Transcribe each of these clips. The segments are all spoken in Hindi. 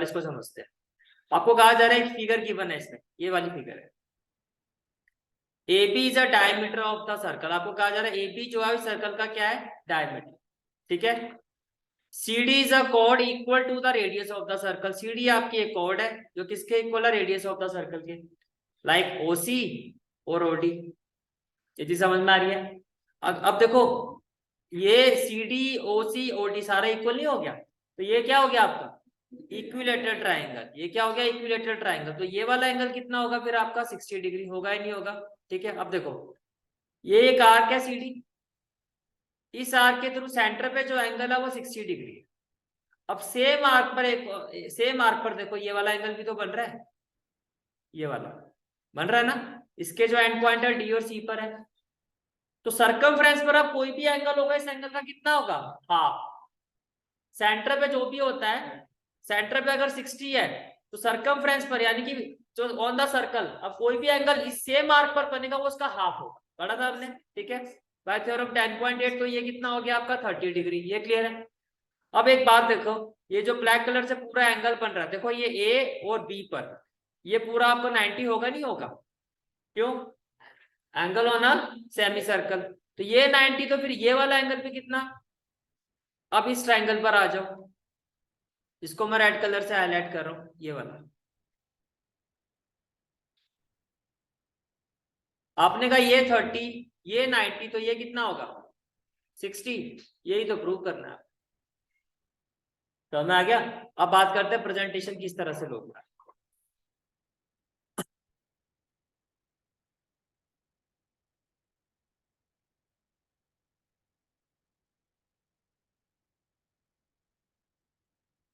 इसको समझते हैं। आपको कहा जा रहा है एक फिगर गिवन है इसमें, ये वाली फिगर है। AB is a diameter of the circle. आपको कहा जा रहा है AB जो है सर्कल का क्या है, डायमीटर। ठीक है। CD is a chord equal to the radius of the circle. CD आपकी एक कॉर्ड है जो किसके इक्वल है, रेडियस ऑफ द सर्कल के, लाइक OC और OD। ये चीज समझ में आ रही है। अब देखो ये CD OC OD सारा इक्वल नहीं हो गया, तो ये क्या हो गया आपका इक्विलेटरल ट्राइंगल। ये क्या हो गया, इक्विलेटरल ट्राइंगल। तो ये वाला एंगल कितना होगा फिर आपका 60 डिग्री होगा ही नहीं होगा। ठीक है। अब देखो ये एक आर्क है CD, इस आर्क के थ्रू सेंटर पे जो एंगल है वो 60 डिग्री है। अब सेम आर्क पर देखो ये वाला एंगल भी तो बन रहा है, ये वाला बन रहा है ना। इसके जो एंड पॉइंट है D और C पर है, तो सरकमफ्रेंस पर अब कोई भी एंगल होगा इस एंगल का कितना होगा, हाफ। सेंटर पे जो भी होता है, सेंटर पे अगर 60 है तो सरकमफ्रेंस पर यानी कि जो ऑन द सर्कल, अब कोई भी एंगल इस सेम आर्क पर बनेगा वो उसका हाफ होगा। पढ़ा था आपने। ठीक है। बाय थ्योरम 10.8 तो ये कितना हो गया आपका 30 डिग्री। ये क्लियर है। अब एक बात देखो, ये जो ब्लैक कलर से पूरा एंगल बन रहा है, देखो ये A और B पर ये पूरा आपको 90 होगा नहीं होगा, क्यों, angle on a semi circle. तो ये 90, तो फिर ये वाला एंगल पे कितना। अब इस ट्राइंगल पर आ जाओ, इसको मैं रेड कलर से हाईलाइट कर रहा हूं, ये वाला। आपने कहा ये 30, ये 90, तो ये कितना होगा 60। यही तो प्रूव करना है। तो मैं आ गया। अब बात करते हैं प्रेजेंटेशन किस तरह से लोग।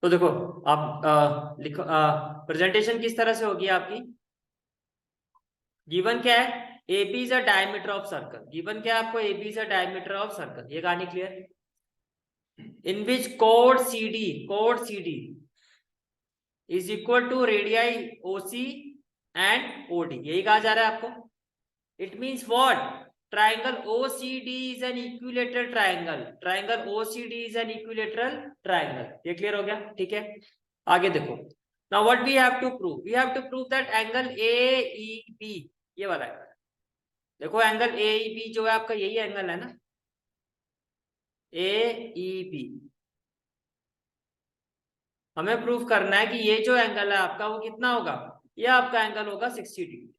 तो देखो आप लिखो, प्रेजेंटेशन किस तरह से होगी आपकी। गिवन क्या है, AB is a diameter of circle. Given क्या है आपको, AB is a diameter of circle. ये कहानी क्लियर। इन विच कोड CD is equal to radii OC and OD। यही कहा जा रहा है आपको। It means what, triangle OCD is an equilateral triangle। triangle OCD is an equilateral triangle। ये क्लियर हो गया। ठीक है। आगे देखो, now what we have to prove, we have to prove that angle AEB, ये वाला है। देखो एंगल AEB जो है आपका यही एंगल है ना, AEB। हमें प्रूव करना है कि ये जो एंगल है आपका वो कितना होगा, ये आपका एंगल होगा 60 डिग्री।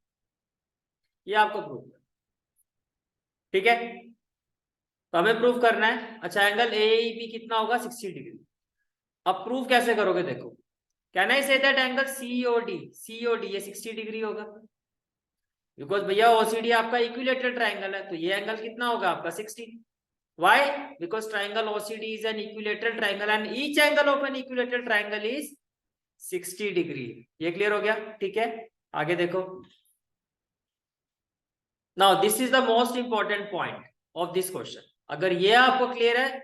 ये आपको प्रूव करना। ठीक है। तो हमें प्रूव करना है, अच्छा एंगल AEB कितना होगा 60 डिग्री। अब प्रूफ कैसे करोगे, देखो can I say that angle COD ये 60 डिग्री होगा, बिकॉज भैया OCD आपका इक्विलेटरल ट्राइंगल है, तो ये एंगल कितना होगा आपका 60। Why, because triangle OCD is an equilateral triangle and each angle of an equilateral triangle is 60 degree. ये क्लियर हो गया। ठीक है। आगे देखो, now this is the most important point of this question. अगर ये आपको क्लियर है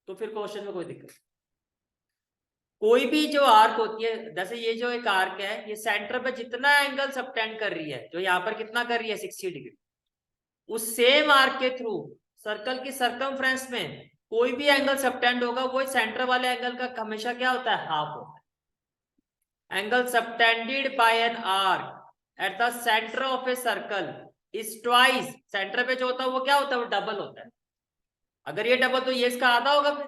तो फिर क्वेश्चन में कोई दिक्कत नहीं। कोई भी जो आर्क होती है, जैसे ये जो एक आर्क है, ये सेंटर पे जितना एंगल सबटेंड कर रही है, जो यहाँ पर कितना कर रही है 60 डिग्री, उस सेम आर्क के थ्रू सर्कल की सरकमफ्रेंस में कोई भी एंगल सबटेंड होगा, वो सेंटर वाले एंगल का हमेशा क्या होता है, हाफ होता है। Angle subtended bye an arc at the centre of a circle is twice. Centre पे जो होता है वो क्या होता है, वो डबल होता है। अगर ये डबल तो ये इसका आधा होगा, फिर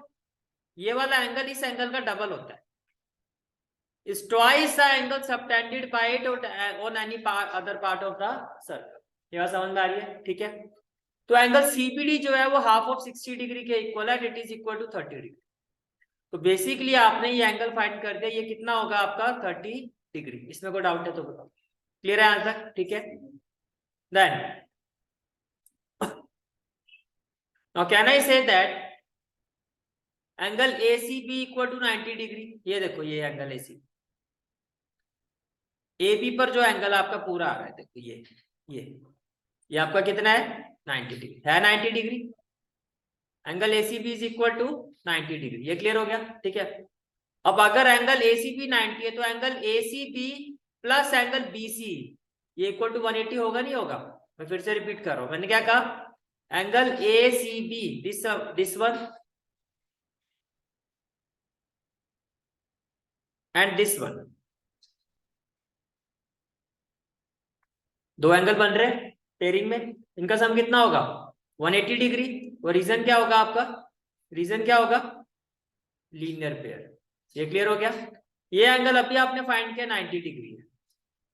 ये वाला एंगल इस एंगल का डबल होता है। is twice the angle subtended by it on any other part of the circle। ये बात समझ में आ रही है। ठीक है। तो एंगल CBD जो है वो हाफ ऑफ 60 डिग्री के इक्वल है, it is equal to 30 degree. तो बेसिकली आपने ये एंगल फाइंड कर दिया, ये कितना होगा आपका 30 डिग्री। इसमें कोई डाउट है तो बताओ। क्लियर है आंसर। ठीक है। Then now can I say that angle ACB equal to 90 degree. ये देखो ये एंगल AB पर जो एंगल आपका पूरा आ रहा है, देखो ये आपका कितना है 90 डिग्री है, 90 degree. Angle ACB is equal to 90 degree. ये क्लियर हो गया। ठीक है। अब अगर एंगल ACB 90 है तो angle ACB plus angle BC ये इक्वल टू 180 होगा नहीं होगा। मैं फिर से रिपीट कर रहा हूं, मैंने क्या कहा, angle ACB this one and this one, दो एंगल बन रहे हैं पेयरिंग में, इनका सम कितना होगा 180 डिग्री। और रीजन क्या होगा आपका, रीजन क्या होगा लीनियर पेयर। ये क्लियर हो गया। ये एंगल अभी आपने फाइंड किया 90 डिग्री है,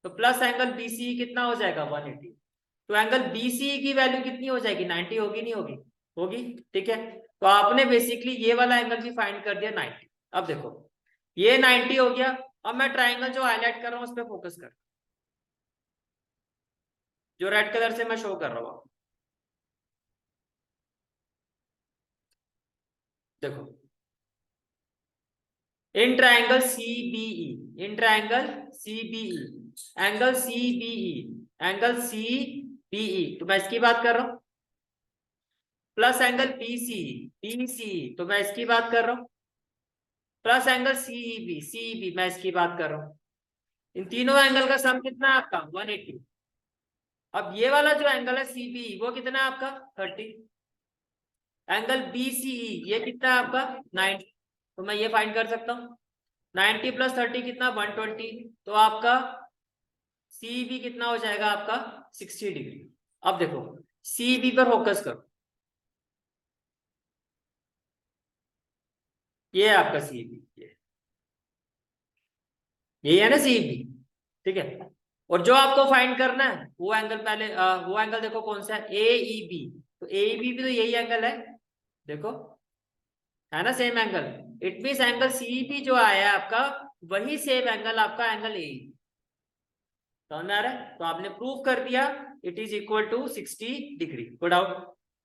तो प्लस एंगल BCE कितना हो जाएगा 180। तो एंगल BCE की वैल्यू कितनी हो जाएगी 90 होगी नहीं होगी, होगी। ठीक है, तो आपने बेसिकली ये वाला एंगल भी फाइंड कर दिया 90। अब देखो ये 90 हो गया। अब मैं ट्राइंगल जो हाईलाइट कर रहा हूं उस पर फोकस कर, जो रेड कलर से मैं शो कर रहा हूं, देखो in triangle CBE, in triangle CBE, angle CBE, angle CBE, तो मैं इसकी बात कर रहा हूं, प्लस एंगल BCE तो मैं इसकी बात कर रहा हूं, प्लस एंगल CEB मैं इसकी बात कर रहा हूं। इन तीनों एंगल का सम कितना है आपका 180। अब ये वाला जो एंगल है CBE वो कितना है आपका 30। एंगल BCE ये कितना है आपका 90, तो मैं ये फाइंड कर सकता हूँ 90 प्लस 30 कितना 120, तो आपका CEB कितना हो जाएगा आपका 60 डिग्री। अब देखो CEB पर फोकस करो, ये है आपका CEB, यही है ना CEB। ठीक है, और जो आपको फाइंड करना है वो एंगल पहले वो एंगल देखो कौन सा है AEB, तो AEB भी तो यही एंगल है, देखो है ना same angle. It means angle CEB जो आया है आपका वही सेम एंगल आपका एंगल AEB। समझ में आ रहा है, तो आपने प्रूव कर दिया it is equal to 60 degree. Good out.